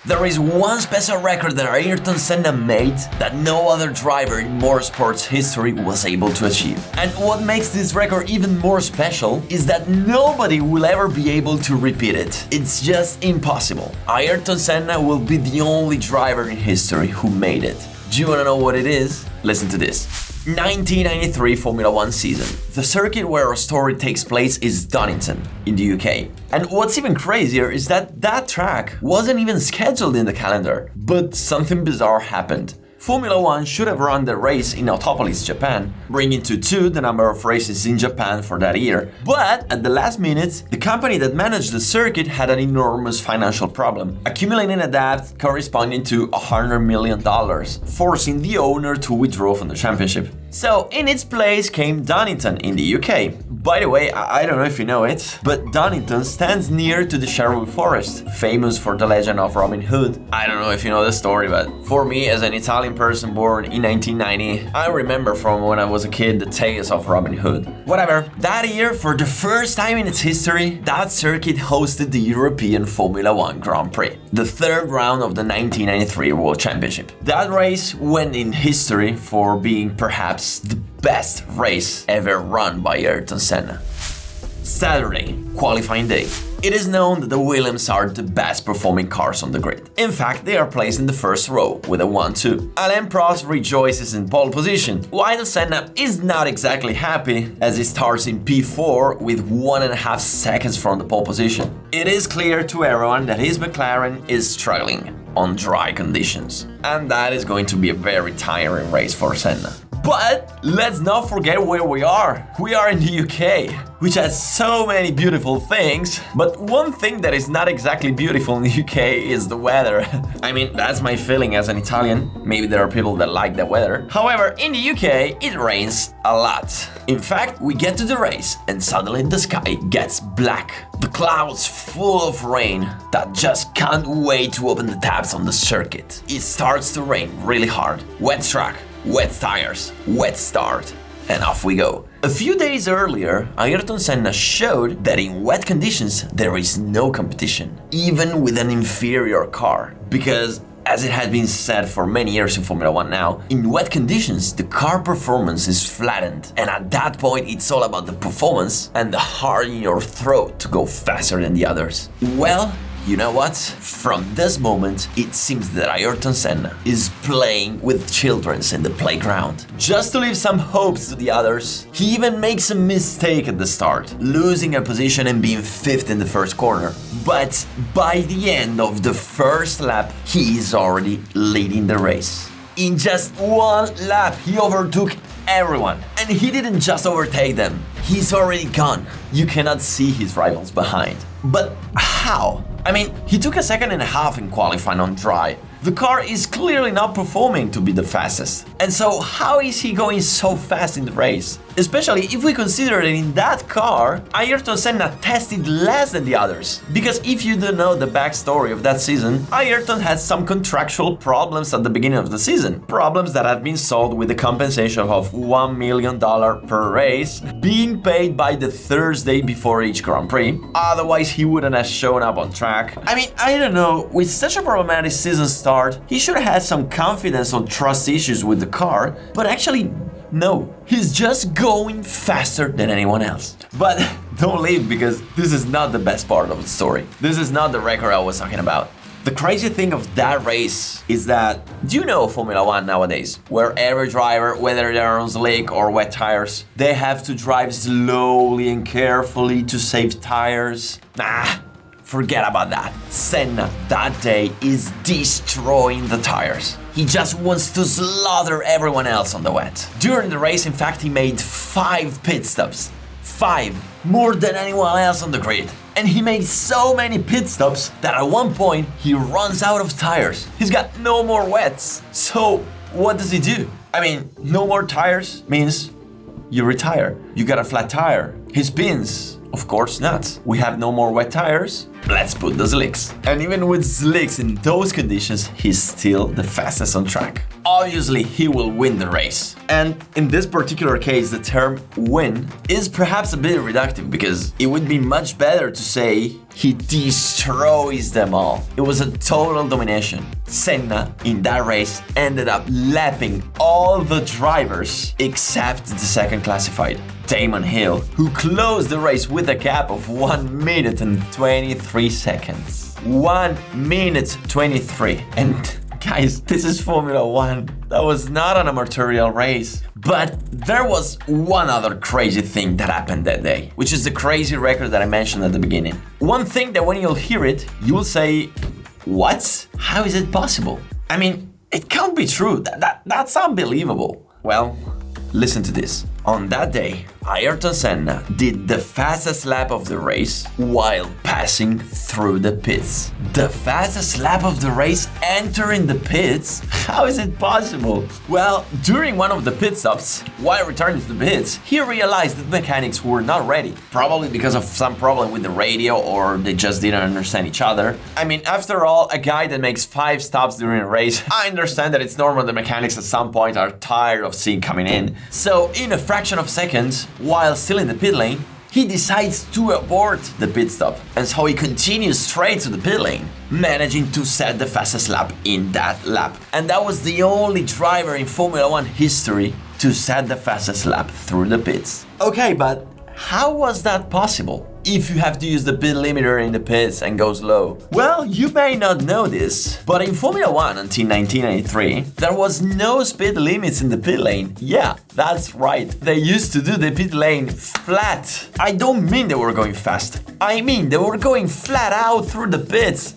There is one special record that Ayrton Senna made that no other driver in motorsports history was able to achieve. And what makes this record even more special is that nobody will ever be able to repeat it. It's just impossible. Ayrton Senna will be the only driver in history who made it. Do you want to know what it is? Listen to this. 1993 Formula 1 season. The circuit where our story takes place is Donington in the UK. And what's even crazier is that track wasn't even scheduled in the calendar. But something bizarre happened. Formula 1 should have run the race in Autopolis, Japan, bringing to 2 the number of races in Japan for that year. But at the last minute, the company that managed the circuit had an enormous financial problem, accumulating a debt corresponding to $100 million, forcing the owner to withdraw from the championship. So in its place came Donington in the UK. By the way, I don't know if you know it, but Donington stands near to the Sherwood Forest, famous for the legend of Robin Hood. I don't know if you know the story, but for me as an Italian person born in 1990, I remember from when I was a kid the tales of Robin Hood. Whatever, that year, for the first time in its history, that circuit hosted the European Formula 1 Grand Prix, the third round of the 1993 World Championship. That race went in history for being perhaps the best race ever run by Ayrton Senna. Saturday, qualifying day. It is known that the Williams are the best performing cars on the grid. In fact, they are placed in the first row with a 1-2. Alain Prost rejoices in pole position, while Senna is not exactly happy as he starts in P4 with 1.5 seconds from the pole position. It is clear to everyone that his McLaren is struggling on dry conditions, and that is going to be a very tiring race for Senna. But let's not forget where we are. We are in the UK, which has so many beautiful things. But one thing that is not exactly beautiful in the UK is the weather. I mean, that's my feeling as an Italian. Maybe there are people that like the weather. However, in the UK, it rains a lot. In fact, we get to the race and suddenly the sky gets black. The clouds full of rain that just can't wait to open the taps on the circuit. It starts to rain really hard. Wet track. Wet tires, wet start, and off we go. A few days earlier, Ayrton Senna showed that in wet conditions there is no competition, even with an inferior car. Because, as it had been said for many years in Formula 1 now, in wet conditions the car performance is flattened, and at that point it's all about the performance and the heart in your throat to go faster than the others. Well, you know what? From this moment, it seems that Ayrton Senna is playing with children in the playground. Just to leave some hopes to the others, he even makes a mistake at the start, losing a position and being 5th in the first corner. But by the end of the first lap, he is already leading the race. In just one lap, he overtook everyone. And he didn't just overtake them, he's already gone. You cannot see his rivals behind. But how? I mean, he took 1.5 seconds in qualifying on dry. The car is clearly not performing to be the fastest. And so how is he going so fast in the race? Especially if we consider that in that car, Ayrton Senna tested less than the others. Because if you don't know the backstory of that season, Ayrton had some contractual problems at the beginning of the season. Problems that have been solved with the compensation of $1 million per race, being paid by the Thursday before each Grand Prix. Otherwise, he wouldn't have shown up on track. I mean, I don't know, with such a problematic season start, he should have had some confidence or trust issues with the car, but actually, no, he's just going faster than anyone else. But don't leave, because this is not the best part of the story. This is not the record I was talking about. The crazy thing of that race is that, do you know Formula 1 nowadays, where every driver, whether they're on slick or wet tires, they have to drive slowly and carefully to save tires? Nah, forget about that. Senna that day is destroying the tires. He just wants to slaughter everyone else on the wet. During the race, in fact, he made 5 pit stops. 5, more than anyone else on the grid. And he made so many pit stops that at one point he runs out of tires. He's got no more wets. So what does he do? I mean, no more tires means you retire. You got a flat tire. He spins. Of course not. We have no more wet tires. Let's put the slicks. And even with slicks in those conditions, he's still the fastest on track. Obviously, he will win the race. And in this particular case, the term win is perhaps a bit reductive, because it would be much better to say he destroys them all. It was a total domination. Senna, in that race, ended up lapping all the drivers except the second classified, Damon Hill, who closed the race with a gap of 1 minute and 23 seconds. 1 minute 23. And guys, this is Formula 1. That was not an amateurial race. But there was one other crazy thing that happened that day, which is the crazy record that I mentioned at the beginning. One thing that when you'll hear it, you will say, what? How is it possible? I mean, it can't be true. That's unbelievable. Well, listen to this. On that day, Ayrton Senna did the fastest lap of the race while passing through the pits. The fastest lap of the race entering the pits? How is it possible? Well, during one of the pit stops, while returning to the pits, he realized that mechanics were not ready. Probably because of some problem with the radio or they just didn't understand each other. I mean, after all, a guy that makes 5 stops during a race, I understand that it's normal the mechanics at some point are tired of seeing coming in. So in a fraction of seconds, while still in the pit lane, he decides to abort the pit stop, and so he continues straight to the pit lane, managing to set the fastest lap in that lap. And that was the only driver in Formula 1 history to set the fastest lap through the pits. Okay, but how was that possible? If you have to use the pit limiter in the pits and go slow? Well, you may not know this, but in Formula 1 until 1993, there was no speed limits in the pit lane. Yeah, that's right. They used to do the pit lane flat. I don't mean they were going fast. I mean they were going flat out through the pits.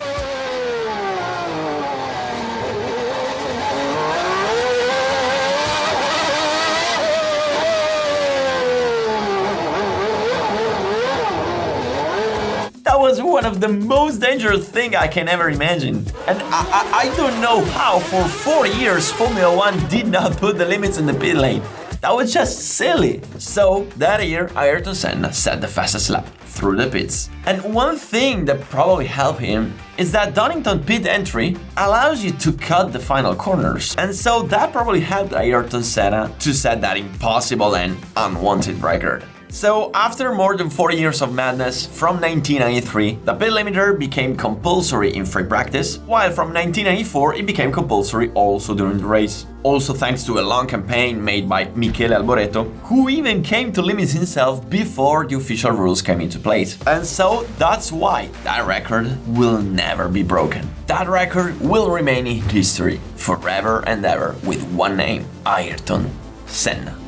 That was one of the most dangerous things I can ever imagine. And I don't know how for 4 years Formula 1 did not put the limits in the pit lane. That was just silly. So that year, Ayrton Senna set the fastest lap through the pits. And one thing that probably helped him is that Donington pit entry allows you to cut the final corners. And so that probably helped Ayrton Senna to set that impossible and unwanted record. So after more than 40 years of madness, from 1993, the pit limiter became compulsory in free practice, while from 1994 it became compulsory also during the race. Also thanks to a long campaign made by Michele Alberto, who even came to limit himself before the official rules came into place. And so that's why that record will never be broken. That record will remain in history forever and ever with one name, Ayrton Senna.